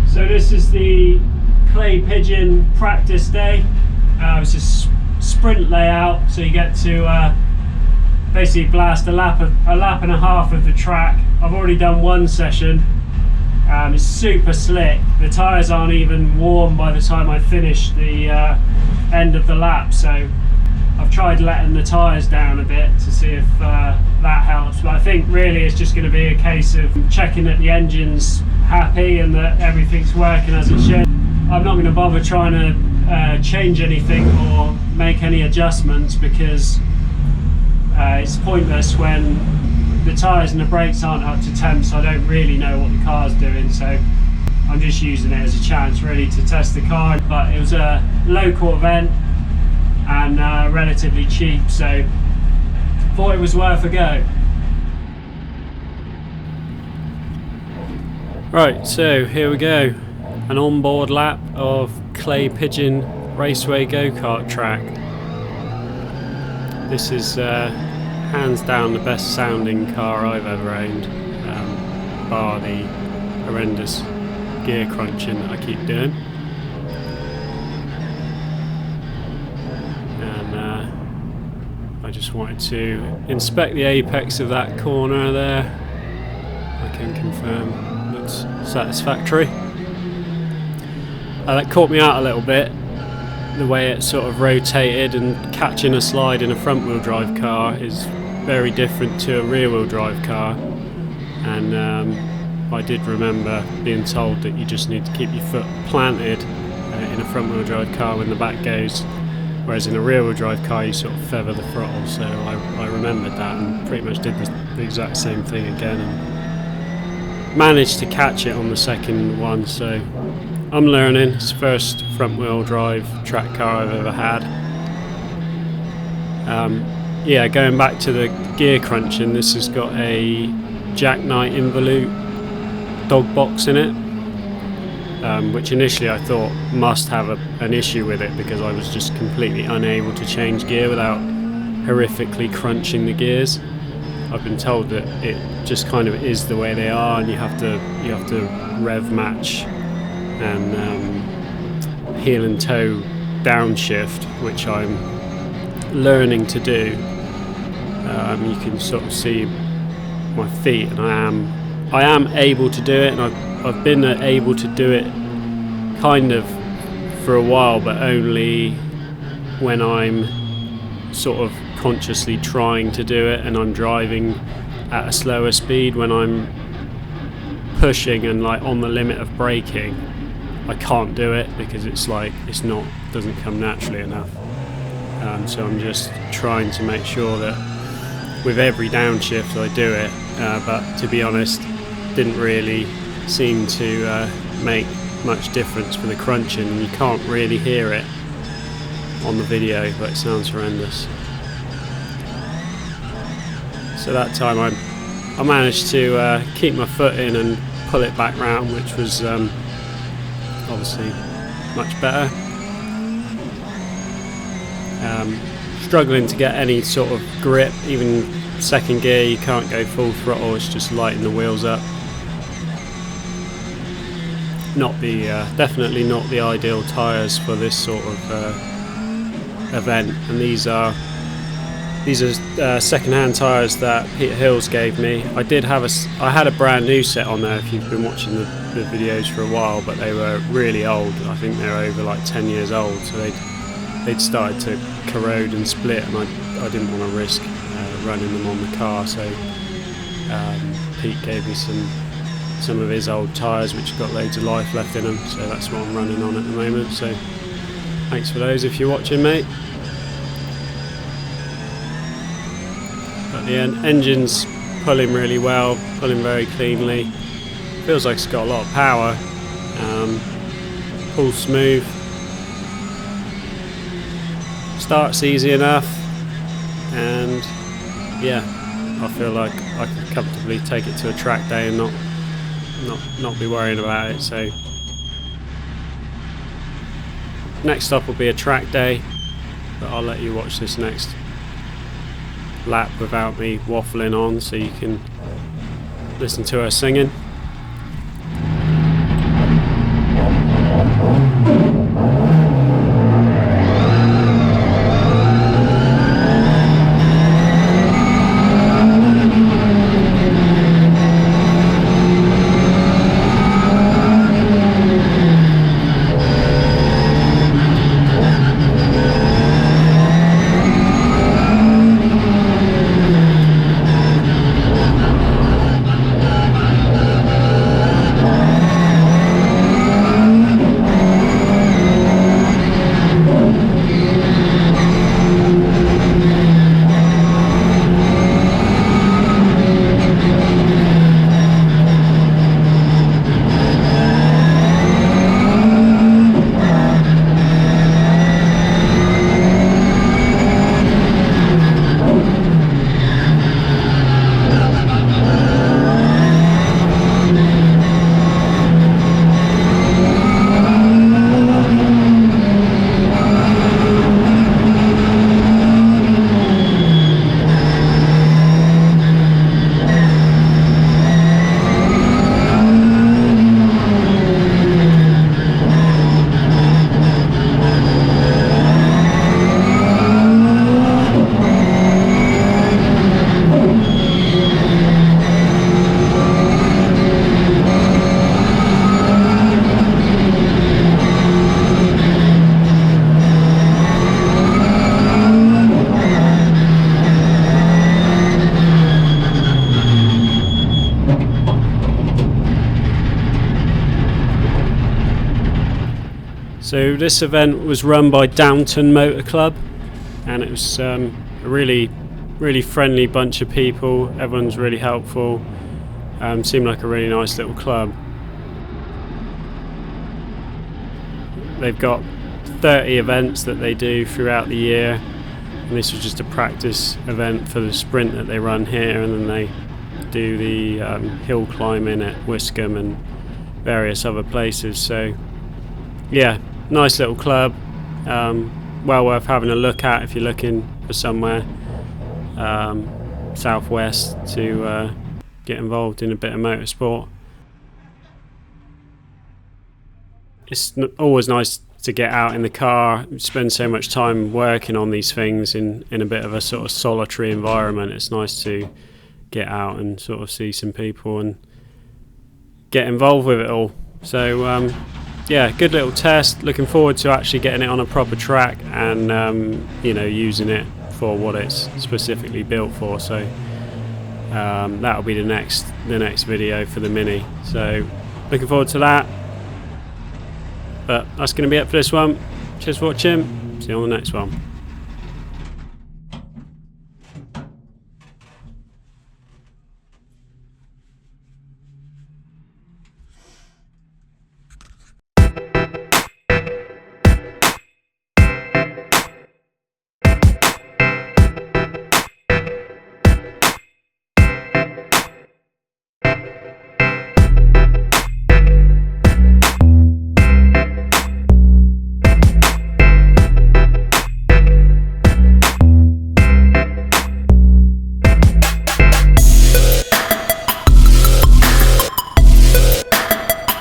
So this is the clay pigeon practice day. It's a sprint layout, so you get to basically blast a lap and a half of the track. I've already done one session. It's super slick. The tyres aren't even warm by the time I finish the end of the lap, so I've tried letting the tyres down a bit to see if that helps, but I think really it's just going to be a case of checking that the engine's happy and that everything's working as it should. I'm not going to bother trying to change anything or make any adjustments because it's pointless when the tyres and the brakes aren't up to temp, so I don't really know what the car's doing, so I'm just using it as a chance really to test the car. But it was a local event and relatively cheap, so thought it was worth a go. Right, so here we go, an onboard lap of clay Pigeon Raceway go-kart track. This is hands down the best sounding car I've ever owned, bar the horrendous gear crunching that I keep doing. And I just wanted to inspect the apex of that corner there. I can confirm looks satisfactory. That caught me out a little bit, the way it sort of rotated, and catching a slide in a front wheel drive car is very different to a rear wheel drive car, and I did remember being told that you just need to keep your foot planted in a front wheel drive car when the back goes, whereas in a rear wheel drive car you sort of feather the throttle, so I remembered that and pretty much did the exact same thing again and managed to catch it on the second one. So I'm learning. It's the first front wheel drive track car I've ever had. Yeah, going back to the gear crunching, this has got a jackknight involute dog box in it, which initially I thought must have an issue with it because I was just completely unable to change gear without horrifically crunching the gears. I've been told that it just kind of is the way they are, and you have to rev match and heel and toe downshift, which I'm learning to do. You can sort of see my feet, and I am able to do it, and I've been able to do it kind of for a while, but only when I'm sort of consciously trying to do it and I'm driving at a slower spead. When I'm pushing and like on the limit of braking, I can't do it because it's doesn't come naturally enough. So I'm just trying to make sure that with every downshift I do it, but to be honest, didn't really seem to make much difference for the crunching, and you can't really hear it on the video, but it sounds horrendous. So that time I managed to keep my foot in and pull it back round, which was obviously much better. Struggling to get any sort of grip, even second gear you can't go full throttle, it's just lighting the wheels up. Definitely not the ideal tyres for this sort of event, and these are second-hand tyres that Peter Hills gave me. I had a brand new set on there if you've been watching the videos for a while, but they were really old. I think they were over like 10 years old, so they'd started to corrode and split, and I didn't want to risk running them on the car, so Pete gave me some of his old tyres which got loads of life left in them, so that's what I'm running on at the moment. So thanks for those if you're watching, mate. But the engine's pulling really well, pulling very cleanly, feels like it's got a lot of power, pulls smooth, starts easy enough, and yeah, I feel like I could comfortably take it to a track day and not be worried about it. So next up will be a track day, but I'll let you watch this next lap without me waffling on, so you can listen to her singing. So this event was run by Downton Motor Club, and it was a really friendly bunch of people. Everyone's really helpful. Seemed like a really nice little club. They've got 30 events that they do throughout the year, and this was just a practice event for the sprint that they run here, and then they do the hill climbing at Wiscombe and various other places. So yeah, nice little club, well worth having a look at if you're looking for somewhere southwest to get involved in a bit of motorsport. It's always nice to get out in the car, spend so much time working on these things in a bit of a sort of solitary environment. It's nice to get out and sort of see some people and get involved with it all. So yeah, good little test. Looking forward to actually getting it on a proper track and using it for what it's specifically built for. So that'll be the next video for the Mini. So looking forward to that. But that's going to be it for this one. Cheers for watching. See you on the next one.